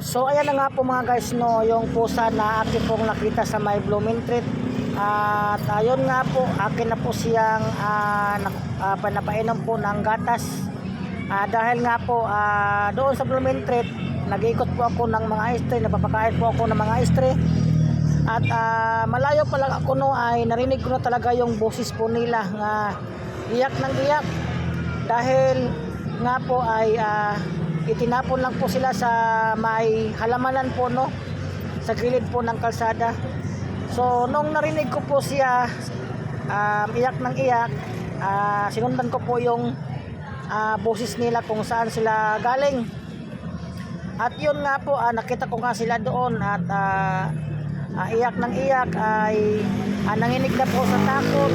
So ayan na nga po mga guys, no, yung pusa na akin pong nakita sa may Blooming Treat. At ayun nga po, akin na po siyang pinapainom po ng gatas. Dahil nga po doon sa Blooming Treat, nag-iikot po ako ng mga istre, napapakain po ako ng mga istre. At malayo pa lang ako no, ay narinig ko na talaga yung boses po nila nga iyak ng iyak. Dahil nga po ay itinapon lang po sila sa may halamanan po, no, sa gilid po ng kalsada. So nung narinig ko po siya iyak ng iyak, sinundan ko po yung boses nila kung saan sila galing. At yun nga po, nakita ko nga sila doon at iyak ng iyak, ay nanginig na po sa takot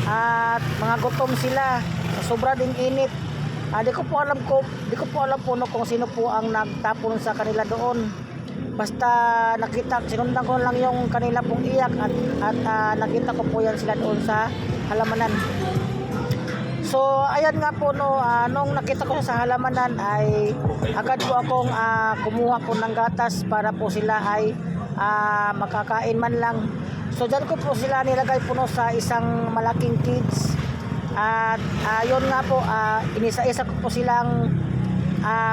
at mga gutom sila sa sobra ding init. Di ko po alam po no, kung sino po ang nagtapon sa kanila doon. Basta sinundan ko lang yung kanila pong iyak at nakita ko po yan sila doon sa halamanan. So ayan nga po no, nung nakita ko sa halamanan ay agad po akong kumuha po ng gatas para po sila ay makakain man lang. So dyan ko po sila nilagay po no, sa isang malaking kids. At yun nga po, inisa-isa ko po silang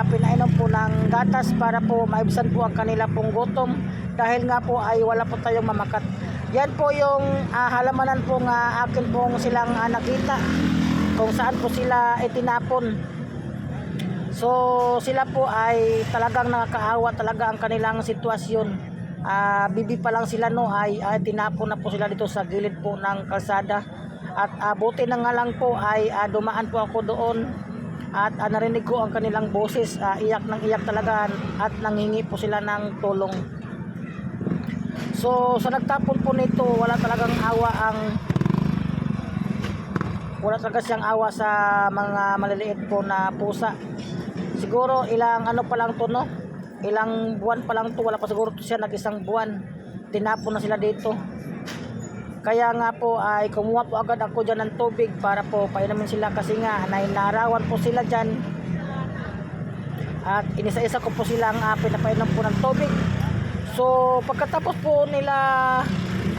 pinainom po ng gatas para po maibsan po ang kanila pong gutom. Dahil nga po ay wala po tayong mamakat. Yan po yung halamanan po nga akin pong silang nakita kung saan po sila itinapon. So sila po ay talagang nakakaawa talaga ang kanilang sitwasyon. Bibi pa lang sila no, ay tinapon na po sila dito sa gilid po ng kalsada. At buti na nga lang po ay dumaan po ako doon at narinig ko ang kanilang boses, iyak ng iyak talaga at nanghingi po sila ng tulong. So sa nagtapon po nito, wala talaga siyang awa sa mga maliliit po na pusa. Siguro ilang pa lang to no, ilang buwan pa lang to, wala pa siguro to siya nag-isang buwan, tinapon na sila dito. Kaya nga po ay kumuha po agad ako dyan ng tubig para po painumin sila, kasi nga nainarawan po sila dyan. At inisa-isa ko po silang pinapainom po ng tubig. So pagkatapos po nila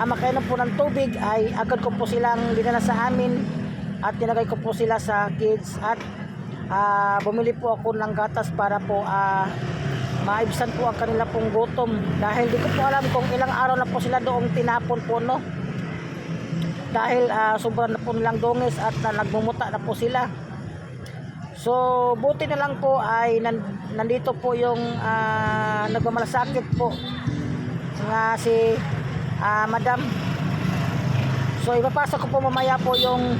makainom po ng tubig ay agad ko po silang dinala sa amin at tinagay ko po sila sa kids. At bumili po ako ng gatas para po maibsan po ang kanila pong gutom. Dahil di ko po alam kung ilang araw na po sila doong tinapon po no. Dahil sobrang na po nilang dungis at nagmumuta na po sila. So buti na lang po ay nandito po yung nagmamalasakit po nga si Madam. So ipapasa ko po mamaya po yung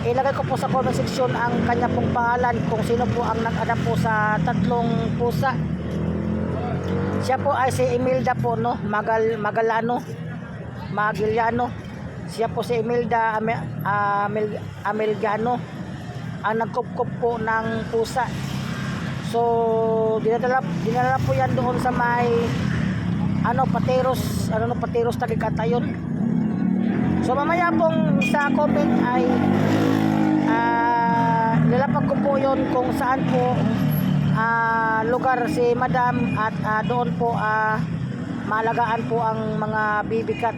ilagay ko po sa comment section ang kanya pong pangalan, kung sino po ang nag-adapt po sa tatlong pusa. Siya po ay si Imelda po no, Magaliano. Siya po si Imelda Amelgano ang nagkupkup po ng pusa. So dinala po yan doon sa may Pateros Talikatayon. So mamaya pong sa comment ay nilalapag ko po yon kung saan po lugar si Madam at doon po maalagaan po ang mga baby cat.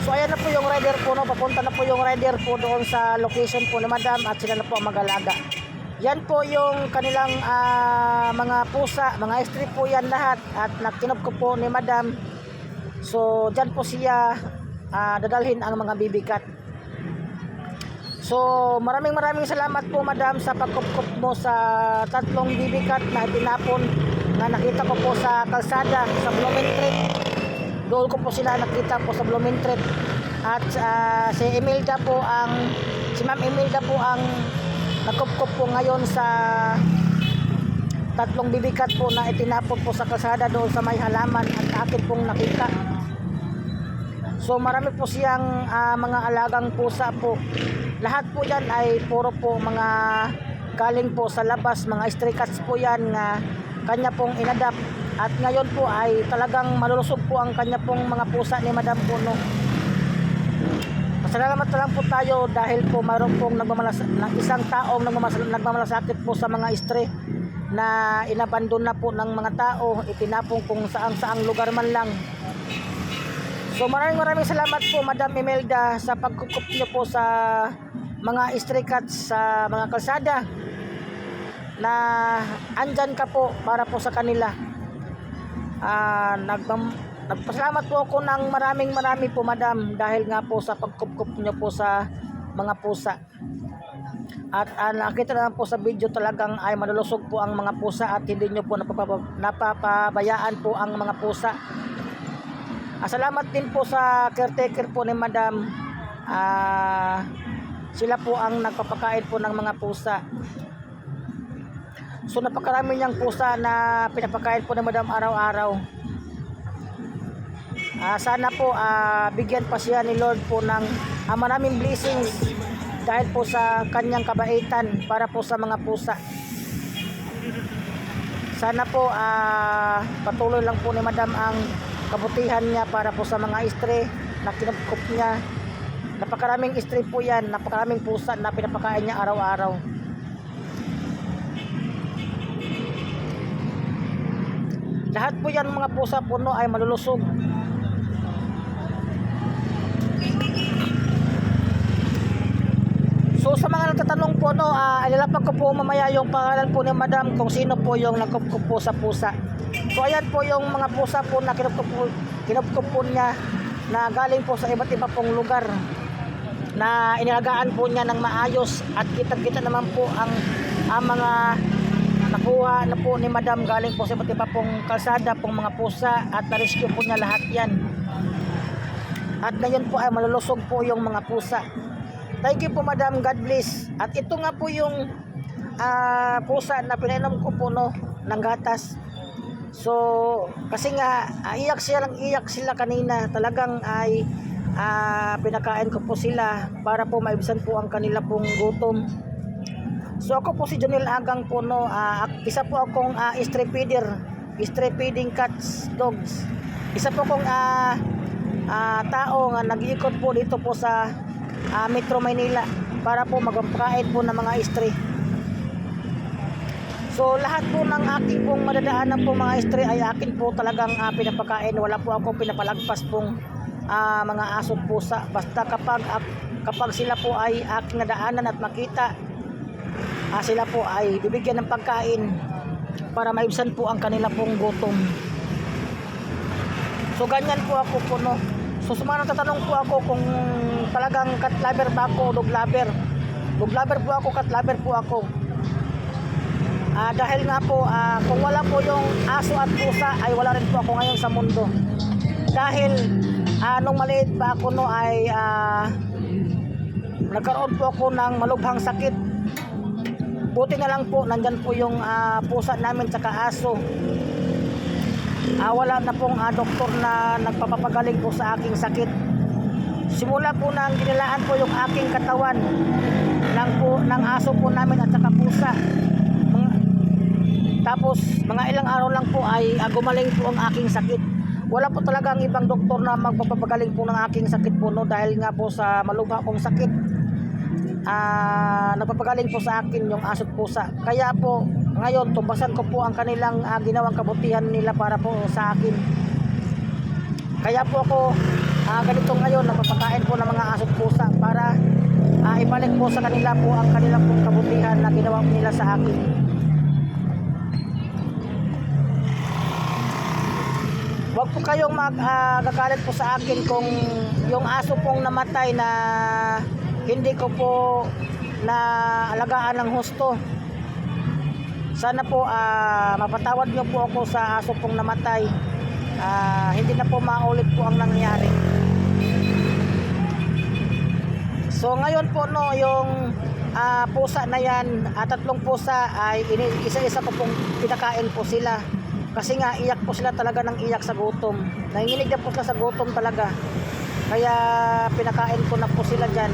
So ayan na po yung rider po no, papunta na po yung rider po doon sa location po ni Madam at sila na po ang mag-alaga. Yan po yung kanilang mga pusa, mga stray po yan lahat at nakinob ko po ni Madam. So dyan po siya dadalhin ang mga baby cat. So maraming salamat po Madam sa pagkupkup mo sa tatlong baby cat na itinapon na nakita ko po sa kalsada sa Blooming Treat. Doon ko po sila nakita po sa Blooming Treat. At si Ma'am Imelda po ang nakupkup po ngayon sa tatlong baby cat po na itinapon po sa kalsada doon sa may halaman at akin pong nakita. So marami po siyang mga alagang pusa po. Lahat po yan ay puro po mga galing po sa labas, mga stray cats po yan na kanya pong inadapt. At ngayon po ay talagang malulusog po ang kanya pong mga pusa ni Madam Puno. Pasalamat na lang po tayo dahil po mayroon pong isang taong nagmamalasakit po sa mga stray. na inabandon na po ng mga tao, itinapong kung saang lugar man lang. So maraming salamat po Madam Imelda sa pagkukup niyo po sa mga stray cats sa mga kalsada, na andyan ka po para po sa kanila. Nagpasalamat po ako ng marami po Madam, dahil nga po sa pagkup niyo po sa mga pusa. At nakita naman po sa video, talagang ay malulusog po ang mga pusa at hindi nyo po napapabayaan po ang mga pusa. Salamat din po sa caretaker po ni Madam. Sila po ang nagpapakain po ng mga pusa. So napakarami niyang pusa na pinapakain po ni Madam araw-araw. Sana po bigyan pa siya ni Lord po ng maraming blessings dahil po sa kanyang kabaitan para po sa mga pusa. Sana po patuloy lang po ni Madam ang kabutihan niya para po sa mga stray na kinupkup niya. Napakaraming stray po yan, napakaraming pusa na pinapakain niya araw-araw. Lahat po yan mga pusa puno ay malulusog. So sa mga nagtatanong po, ilalapag ko po mamaya yung pangalan po ni Madam kung sino po yung nagkup po sa pusa. So ayan po yung mga pusa po na kinupkup po niya, na galing po sa iba't iba pong lugar, na inilagaan po niya ng maayos, at kita naman po ang mga nakuha na po ni Madam galing po sa iba't iba pong kalsada pong mga pusa, at na-rescue po niya lahat yan. At ngayon po ay malulusog po yung mga pusa. Thank you po Madam, God bless. At ito nga po yung pusa na pinainom ko po ng gatas. So kasi nga iyak sila kanina, talagang ay pinakain ko po sila para po maibsan po ang kanila pong gutom. So ako po si Jonel Agang po, isa po akong stray feeding cats, dogs. Isa po akong tao nga nag-iikot po dito po sa Metro Manila para po magpakain po ng mga stray. So lahat po ng aking pong madadaanan po mga stray ay akin po talagang pinapakain. Wala po ako pinapalagpas pong mga aso pusa. Basta kapag sila po ay aking nadaanan at makita, sila po ay bibigyan ng pagkain para maibsan po ang kanila pong gutom. So ganyan po ako po So sa mga natatanong po ako kung talagang cat lover ba ako o dog lover. Dog lover po ako, cat lover po ako. Dahil nga po kung wala po yung aso at pusa ay wala rin po ako ngayon sa mundo. Dahil nung maliit pa ako ay nagkaroon po ako ng malubhang sakit. Buti na lang po nandyan po yung pusa namin tsaka aso. Wala na pong doktor na nagpapagaling po sa aking sakit. Simula po nang ginilaan po yung aking katawan ng aso po namin at saka pusa. Tapos mga ilang araw lang po ay gumaling po ang aking sakit. Wala po talagang ibang doktor na magpapagaling po ng aking sakit po dahil nga po sa malubha kong sakit. Nagpapagaling po sa akin yung aso at pusa. Kaya po ngayon tumbasan ko po ang kanilang ginawang kabutihan nila para po sa akin. Kaya po ako ganito ngayon, nagpapakain po ng mga aso at pusa para ibalik po sa kanila po ang kanilang pong kabutihan na ginawa nila sa akin. Huwag po kayong magagalit po sa akin kung yung aso pong namatay na hindi ko po na alagaan ng husto. Sana po mapatawad niyo po ako sa aso pong namatay. Hindi na po maulit po ang nangyari. So ngayon po yung pusa na yan, tatlong pusa ay isa-isa ko pong pinakain po sila. Kasi nga iyak po sila talaga ng iyak sa gutom. Nanginginig na po sila sa gutom talaga. Kaya pinakain ko na po sila dyan.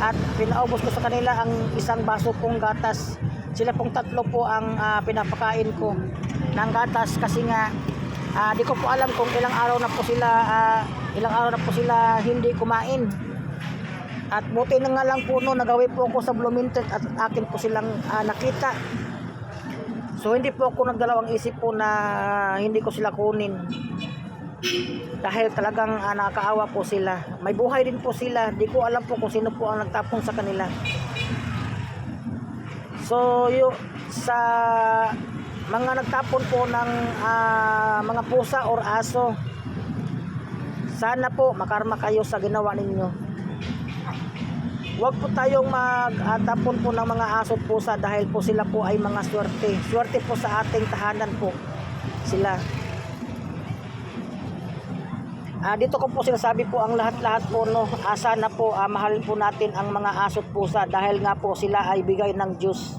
At pinaubos ko sa kanila ang isang baso pong gatas. Sila pong tatlo po ang pinapakain ko ng gatas. Kasi nga di ko po alam kung ilang araw na po sila hindi kumain. At buti na nga lang po nagawi po ako sa Bloomington at akin po silang nakita. So hindi po ako nagdalawang isip po na hindi ko sila kunin. Dahil talagang nakakaawa po sila. May buhay din po sila. Di ko alam po kung sino po ang nagtapon sa kanila. So sa mga nagtapon po ng mga pusa or aso, sana po makarma kayo sa ginawa ninyo. Huwag po tayong magtapon po ng mga aso at pusa dahil po sila po ay mga swerte. Swerte po sa ating tahanan po sila. Dito ko po sinasabi po ang lahat-lahat po, no, sana po mahalin po natin ang mga aso at pusa dahil nga po sila ay bigay ng Diyos.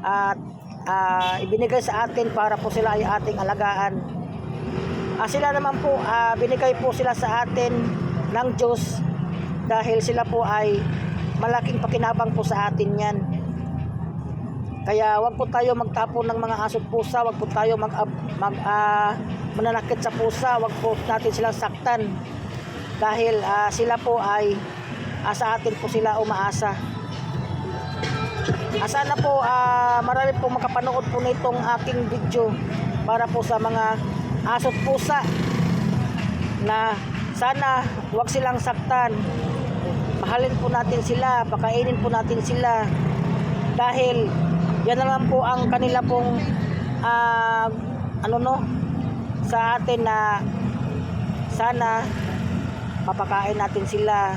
At ibinigay sa atin para po sila ay ating alagaan. Sila naman po, binigay po sila sa atin ng Diyos dahil sila po ay malaking pakinabang po sa atin yan. Kaya wag po tayo magtapon ng mga aso at pusa, wag po tayo mananakit sa pusa, wag po natin silang saktan dahil sila po ay sa atin po sila umaasa. Sana po marami po makapanood po nitong aking video para po sa mga aso at pusa na sana wag silang saktan. Mahalin po natin sila, pakainin po natin sila dahil yan naman po ang kanila pong sa atin na sana mapakain natin sila.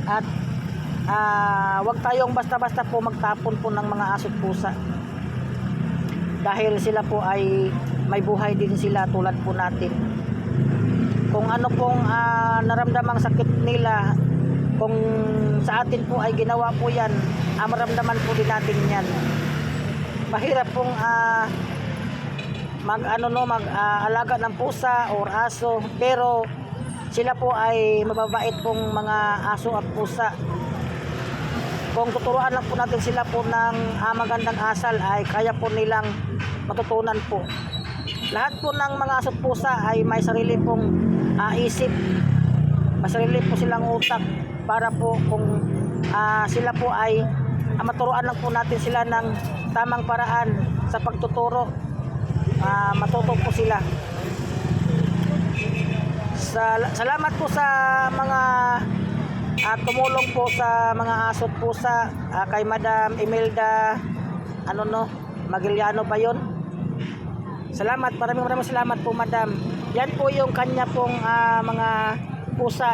At wag tayong basta-basta po magtapon po ng mga aso at pusa dahil sila po ay may buhay din sila tulad po natin. Kung ano pong naramdamang sakit nila, kung sa atin po ay ginawa po yan, maramdaman po din natin yan. Mahirap pong mag-alaga ng pusa o aso, pero sila po ay mababait pong mga aso at pusa. Kung tuturuan lang po natin sila po ng magandang asal, ay kaya po nilang matutunan po. Lahat po ng mga aso at pusa ay may sarili pong isip, may sarili po silang utak para po kung sila po ay maturuan lang po natin sila ng tamang paraan sa pagtuturo, matuto po sila. Salamat po sa mga tumulong po sa mga aso at pusa, kay Madam Imelda Magiliano ba yun? Salamat, maraming salamat po, Madam. Yan po yung kanya pong mga pusa.